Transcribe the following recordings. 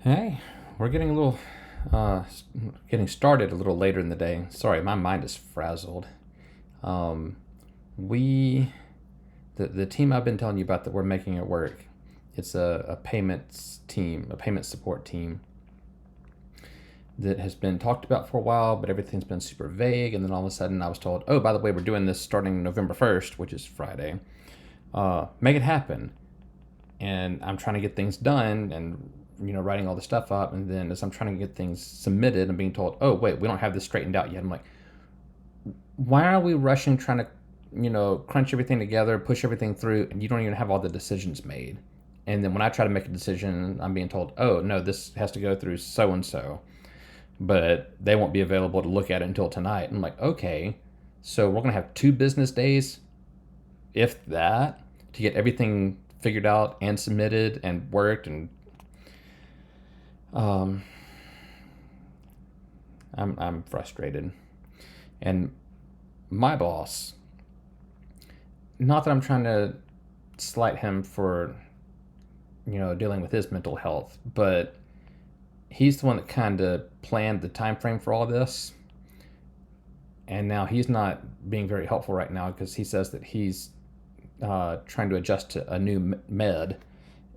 Hey, we're getting a little, getting started a little later in the day. Sorry, my mind is frazzled. Um, we, the team I've been telling you about that we're making it work, it's a payments team, a payment support team that has been talked about for a while, but everything's been super vague. And then all of a sudden I was told, oh, by the way, we're doing this starting November 1st, which is Friday. Make it happen. And I'm trying to get things done and writing all the stuff up, and then as I'm trying to get things submitted, I'm being told, oh wait, we don't have this straightened out yet. I'm like, why are we rushing trying to crunch everything together, push everything through, and you don't even have all the decisions made? And then when I try to make a decision, I'm being told, oh no, this has to go through so and so, but they won't be available to look at it until tonight. I'm like, okay, so we're gonna have 2 business days, if that, to get everything figured out and submitted and worked. And um, I'm frustrated. And my boss, not that I'm trying to slight him for dealing with his mental health, but he's the one that kind of planned the time frame for all this, and now he's not being very helpful right now because he says that he's trying to adjust to a new med,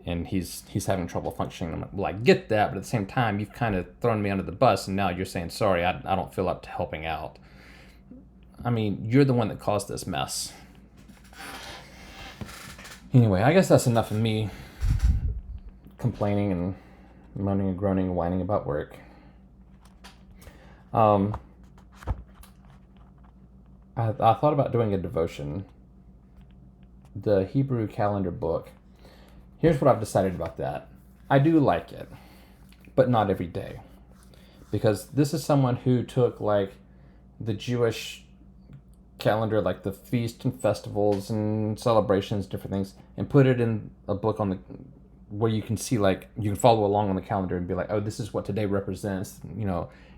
and he's having trouble functioning. I'm like, well, I get that, but at the same time, you've kind of thrown me under the bus, and now you're saying, sorry, I don't feel up to helping out. I mean, you're the one that caused this mess. Anyway, I guess that's enough of me complaining and moaning and groaning and whining about work. Um, I thought about doing a devotion, the Hebrew calendar book. Here's what I've decided about that. I do like it, but not every day. Because this is someone who took like the Jewish calendar, like the feast and festivals and celebrations, different things, and put it in a book on the where you can see, like, you can follow along on the calendar and be like, oh, this is what today represents. And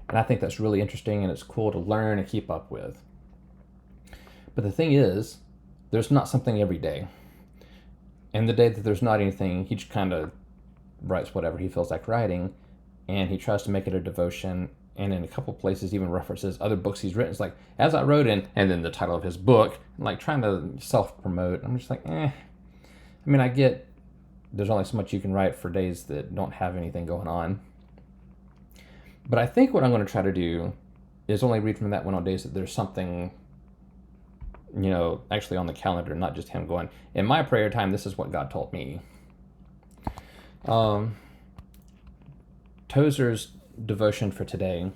I think that's really interesting and it's cool to learn and keep up with. But the thing is, there's not something every day. And the day that there's not anything, he just kind of writes whatever he feels like writing, and he tries to make it a devotion. And in a couple places, even references other books he's written. It's like, as I wrote in, and then the title of his book, like trying to self promote. I'm just like, eh. I mean, I get there's only so much you can write for days that don't have anything going on. But I think what I'm going to try to do is only read from that one on days that there's something actually on the calendar, not just him going, in my prayer time, this is what God told me. Tozer's devotion for today,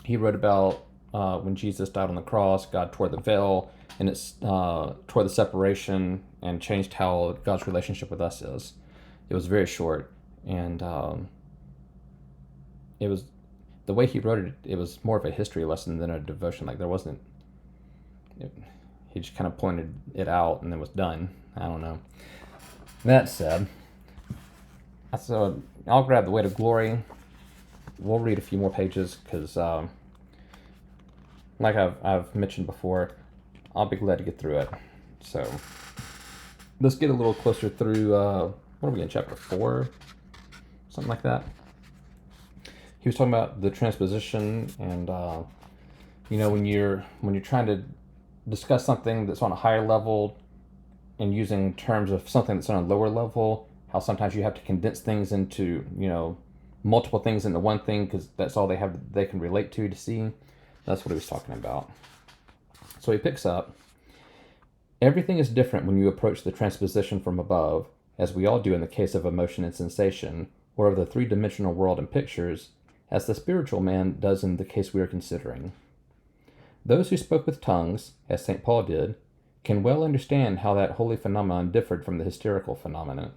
he wrote about when Jesus died on the cross, God tore the veil, and it's tore the separation and changed how God's relationship with us is. It was very short, and it was the way he wrote it. It was more of a history lesson than a devotion. Like, there wasn't. He just kind of pointed it out and then was done. I don't know. That said, so I'll grab the Weight of Glory. We'll read a few more pages because, like I've mentioned before, I'll be glad to get through it. So let's get a little closer through. What are we in, chapter 4? Something like that. He was talking about the transposition, and when you're trying to discuss something that's on a higher level and using terms of something that's on a lower level, how sometimes you have to condense things into multiple things into one thing because that's all they can relate to see. That's what he was talking about. So he picks up, everything is different when you approach the transposition from above, as we all do in the case of emotion and sensation, or of the three-dimensional world and pictures, as the spiritual man does in the case we are considering. Those who spoke with tongues, as St. Paul did, can well understand how that holy phenomenon differed from the hysterical phenomenon.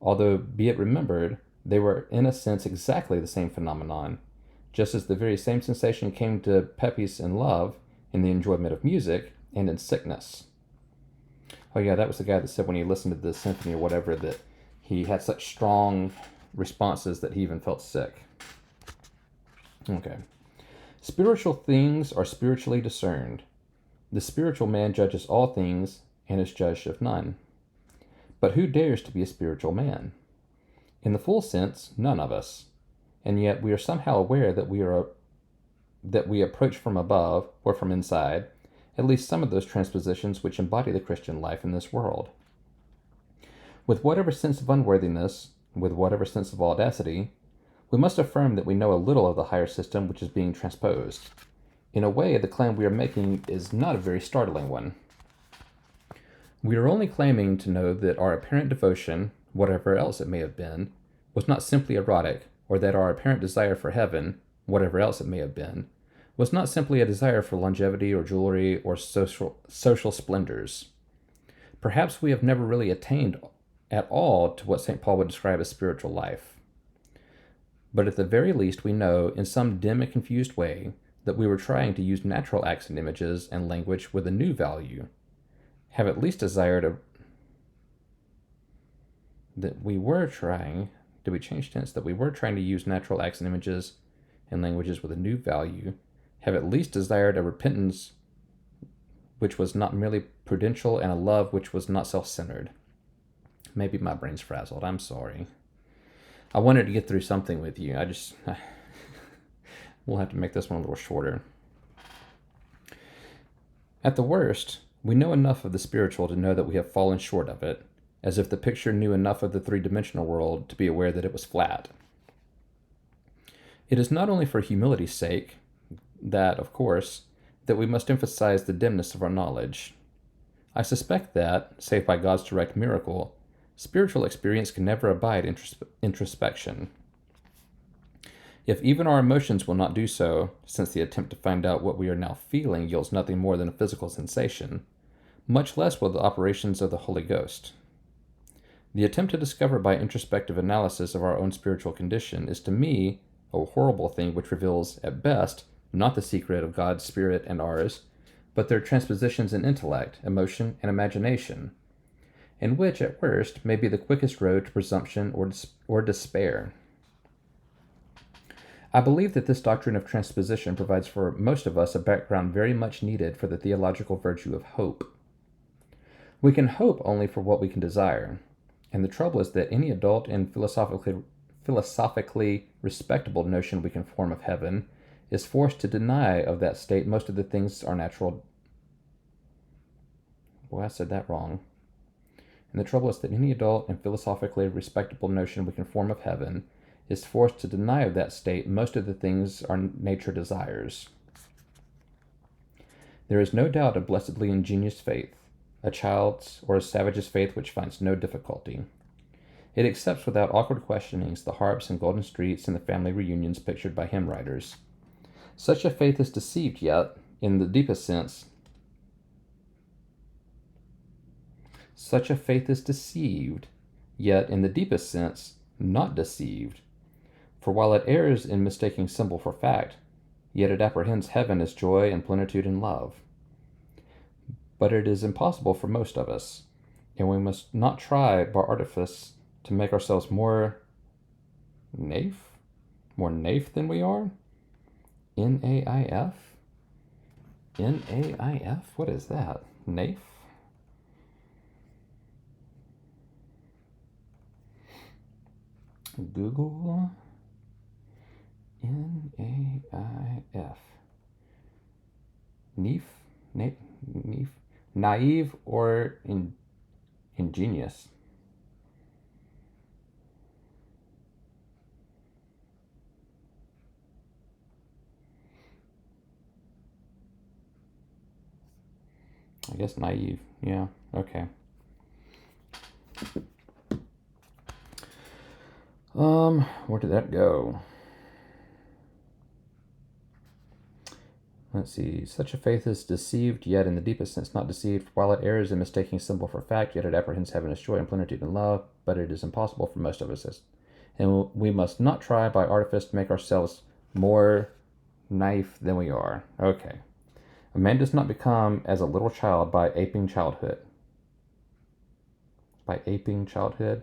Although, be it remembered, they were in a sense exactly the same phenomenon, just as the very same sensation came to Pepys in love, in the enjoyment of music, and in sickness. Oh yeah, that was the guy that said when he listened to the symphony or whatever that he had such strong responses that he even felt sick. Okay. Spiritual things are spiritually discerned. The spiritual man judges all things and is judged of none. But who dares to be a spiritual man? In the full sense, none of us. And yet we are somehow aware that we approach from above or from inside at least some of those transpositions which embody the Christian life in this world. With whatever sense of unworthiness, with whatever sense of audacity, we must affirm that we know a little of the higher system which is being transposed. In a way, the claim we are making is not a very startling one. We are only claiming to know that our apparent devotion, whatever else it may have been, was not simply erotic, or that our apparent desire for heaven, whatever else it may have been, was not simply a desire for longevity or jewelry or social splendors. Perhaps we have never really attained at all to what St. Paul would describe as spiritual life. But at the very least, we know, in some dim and confused way, that we were trying to use natural acts and images and language with a new value, have at least desired a... that we were trying... Did we change tense? That we were trying to use natural acts and images and languages with a new value, have at least desired a repentance which was not merely prudential and a love which was not self-centered. Maybe my brain's frazzled. I'm sorry. I wanted to get through something with you. We'll have to make this one a little shorter. At the worst, we know enough of the spiritual to know that we have fallen short of it, as if the picture knew enough of the three-dimensional world to be aware that it was flat. It is not only for humility's sake that, of course, that we must emphasize the dimness of our knowledge. I suspect that, save by God's direct miracle, spiritual experience can never abide introspection. If even our emotions will not do so, since the attempt to find out what we are now feeling yields nothing more than a physical sensation, much less will the operations of the Holy Ghost. The attempt to discover by introspective analysis of our own spiritual condition is to me a horrible thing which reveals, at best, not the secret of God's Spirit and ours, but their transpositions in intellect, emotion, and imagination, and which, at worst, may be the quickest road to presumption or despair. I believe that this doctrine of transposition provides for most of us a background very much needed for the theological virtue of hope. We can hope only for what we can desire, and the trouble is that any adult and philosophically respectable notion we can form of heaven is forced to deny of that state most of the things our natural... Boy, I said that wrong. And the trouble is that any adult and philosophically respectable notion we can form of heaven is forced to deny of that state most of the things our nature desires. There is no doubt a blessedly ingenious faith, a child's or a savage's faith which finds no difficulty. It accepts without awkward questionings the harps and golden streets and the family reunions pictured by hymn writers. Such a faith is deceived, yet, in the deepest sense, not deceived. For while it errs in mistaking symbol for fact, yet it apprehends heaven as joy and plenitude and love. But it is impossible for most of us, and we must not try by artifice to make ourselves more naif than we are. N-A-I-F? N-A-I-F? What is that? Naif? Google N-A-I-F. Naive or ingenious? I guess naive. Yeah, okay. Where did that go? Let's see. Such a faith is deceived, yet in the deepest sense not deceived. While it errs in mistaking symbol for fact, yet it apprehends heaven as joy and plenitude and love. But it is impossible for most of us, and we must not try by artifice to make ourselves more naif than we are. Okay. A man does not become as a little child by aping childhood. By aping childhood?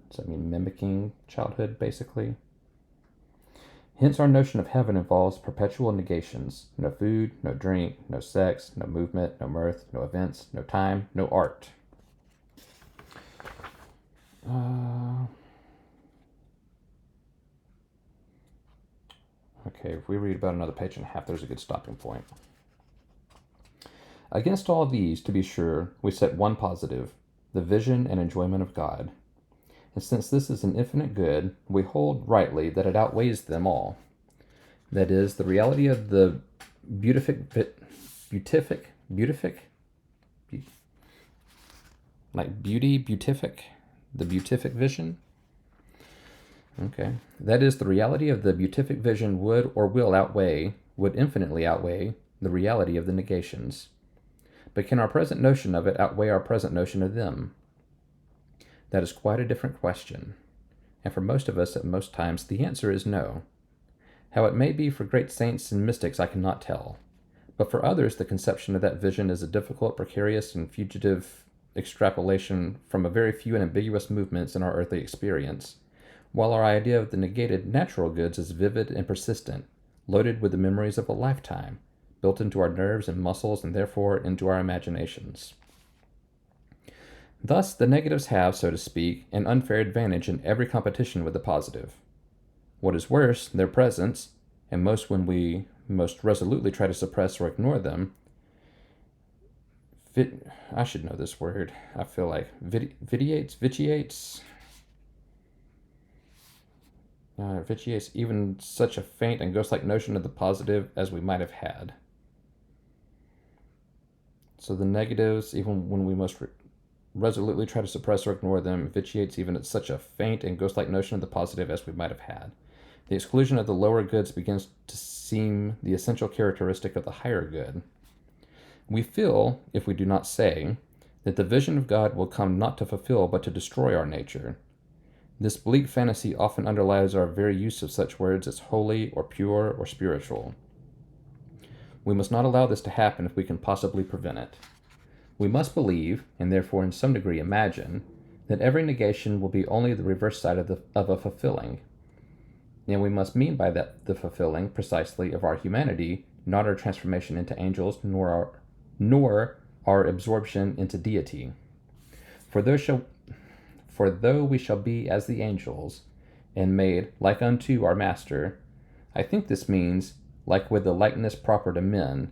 Does that mean mimicking childhood, basically? Hence our notion of heaven involves perpetual negations. No food, no drink, no sex, no movement, no mirth, no events, no time, no art. Okay, if we read about another page and a half, there's a good stopping point. Against all these, to be sure, we set one positive, the vision and enjoyment of God. And since this is an infinite good, we hold rightly that it outweighs them all. That is, the reality of the beatific vision. Okay. That is, the reality of the beatific vision would infinitely outweigh the reality of the negations. But can our present notion of it outweigh our present notion of them? That is quite a different question. And for most of us, at most times, the answer is no. How it may be for great saints and mystics, I cannot tell. But for others, the conception of that vision is a difficult, precarious, and fugitive extrapolation from a very few and ambiguous movements in our earthly experience, while our idea of the negated natural goods is vivid and persistent, loaded with the memories of a lifetime, built into our nerves and muscles and therefore into our imaginations. Thus, the negatives have, so to speak, an unfair advantage in every competition with the positive. What is worse, their presence, and most when we most resolutely try to suppress or ignore them, I should know this word. I feel like vitiates even such a faint and ghost-like notion of the positive as we might have had. So the negatives, even when we most resolutely try to suppress or ignore them, vitiates even such a faint and ghost-like notion of the positive as we might have had. The exclusion of the lower goods begins to seem the essential characteristic of the higher good. We feel, if we do not say, that the vision of God will come not to fulfill but to destroy our nature. This bleak fantasy often underlies our very use of such words as holy or pure or spiritual. We must not allow this to happen if we can possibly prevent it. We must believe, and therefore in some degree imagine, that every negation will be only the reverse side of a fulfilling. And we must mean by that the fulfilling, precisely, of our humanity, not our transformation into angels, nor our absorption into deity. For though we shall be as the angels, and made like unto our Master, I think this means, like with the likeness proper to men,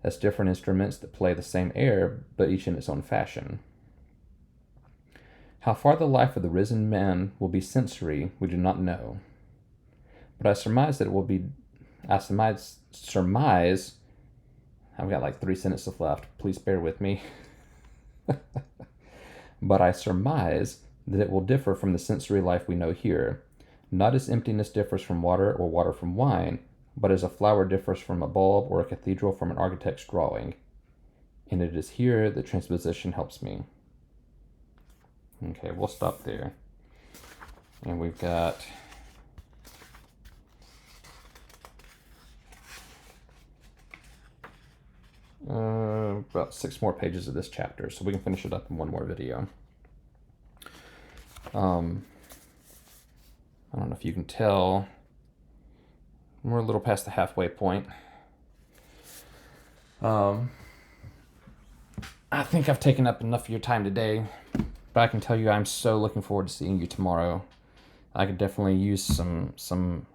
as different instruments that play the same air, but each in its own fashion. How far the life of the risen man will be sensory, we do not know. But I surmise that it will be, I've got like 3 sentences left, please bear with me. But I surmise that it will differ from the sensory life we know here, not as emptiness differs from water or water from wine, but as a flower differs from a bulb or a cathedral from an architect's drawing. And it is here that transposition helps me. Okay, we'll stop there. And we've got about 6 more pages of this chapter, so we can finish it up in one more video. I don't know if you can tell, we're a little past the halfway point. I think I've taken up enough of your time today, but I can tell you I'm so looking forward to seeing you tomorrow. I could definitely use some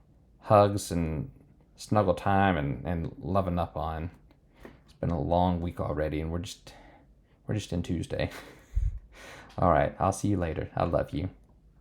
hugs and snuggle time and loving up on. It's been a long week already, and we're just in Tuesday. All right, I'll see you later. I love you.